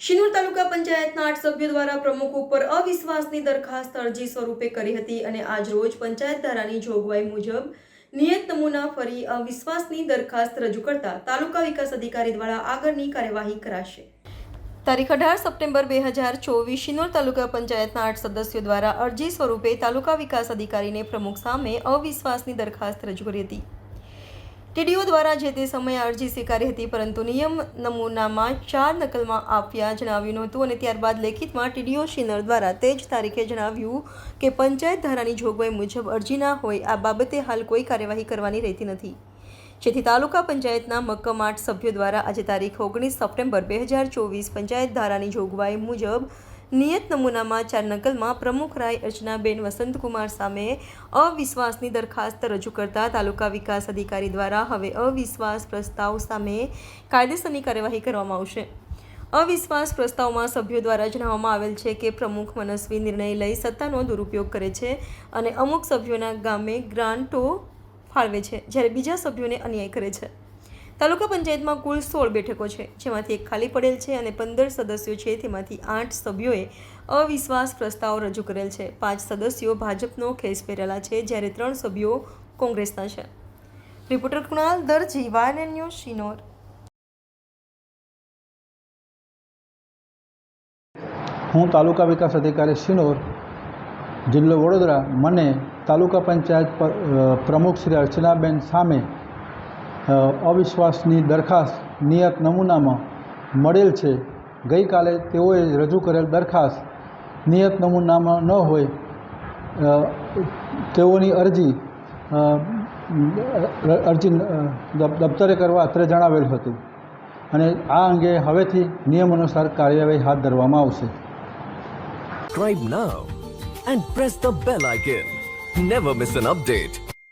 શિનોર તાલુકા પંચાયતના 8 સભ્યો દ્વારા પ્રમુખ ઉપર અવિશ્વાસની દરખાસ્ત અરજી સ્વરૂપે કરી હતી અને આજ રોજ પંચાયત ધારાની જોગવાઈ મુજબ નિયત નમૂના ફરી અવિશ્વાસની દરખાસ્ત રજૂ કરતા તાલુકા વિકાસ અધિકારી દ્વારા આગળની કાર્યવાહી કરાશે। તારીખ 18 સપ્ટેમ્બર 2024 શિનોર તાલુકા પંચાયતના 8 સદસ્યો દ્વારા અરજી સ્વરૂપે તાલુકા વિકાસ અધિકારીને પ્રમુખ સામે અવિશ્વાસની દરખાસ્ત રજૂ કરી હતી। ટીડીઓ દ્વારા જે તે સમયે અરજી સ્વીકારી હતી, પરંતુ નિયમ નમૂનામાં 4 નકલમાં આપ્યા જણાવ્યું નહોતું અને ત્યારબાદ લેખિતમાં ટીડીઓ શિનોર દ્વારા તે જ તારીખે જણાવ્યું કે પંચાયત ધારાની જોગવાઈ મુજબ અરજી ના હોય આ બાબતે હાલ કોઈ કાર્યવાહી કરવાની રહેતી નથી, જેથી તાલુકા પંચાયતના મક્કમ 8 સભ્યો દ્વારા આજે તારીખ 19 સપ્ટેમ્બર 2024 પંચાયત ધારાની જોગવાઈ મુજબ નિયત નમૂનામાં 4 નકલમાં પ્રમુખ રાય અર્ચનાબેન વસંતકુમાર સામે અવિશ્વાસની દરખાસ્ત રજૂ કરતા તાલુકા વિકાસ અધિકારી દ્વારા હવે અવિશ્વાસ પ્રસ્તાવ સામે કાયદેસરની કાર્યવાહી કરવામાં આવશે। અવિશ્વાસ પ્રસ્તાવમાં સભ્યો દ્વારા જણાવવામાં આવેલ છે કે પ્રમુખ મનસ્વી નિર્ણય લઈ સત્તાનો દુરુપયોગ કરે છે અને અમુક સભ્યોના ગામે ગ્રાન્ટો ફાળવે છે, જ્યારે બીજા સભ્યોને અન્યાય કરે છે। તાલુકા પંચાયતમાં કુલ 16 બેઠકો છે, જેમાંથી એક ખાલી પડેલ છે અને 15 સદસ્યો છે, તેમાંથી 8 સભ્યોએ અવિશ્વાસ પ્રસ્તાવ રજૂ કરેલ છે। 5 સદસ્યો ભાજપનો ખેસ પહેરેલા છે, જ્યારે 3 સભ્યો કોંગ્રેસના છે। રિપોર્ટર કુણાલ દરજી, YNN ન્યૂઝ, શિનોર। હું તાલુકા વિકાસ અધિકારી શિનોર, જિલ્લો વડોદરા। મને તાલુકા પંચાયત પ્રમુખ શ્રી અર્ચનાબેન સામે અવિશ્વાસની દરખાસ્ત નિયત નમૂનામાં મળેલ છે। ગઈકાલે તેઓએ રજૂ કરેલ દરખાસ્ત નિયત નમૂનામાં ન હોય તેઓની અરજી દફતરે કરવા અત્રે જણાવેલ હતું અને આ અંગે હવેથી નિયમ અનુસાર કાર્યવાહી હાથ ધરવામાં આવશે। Subscribe now and press the bell icon. Never miss an update.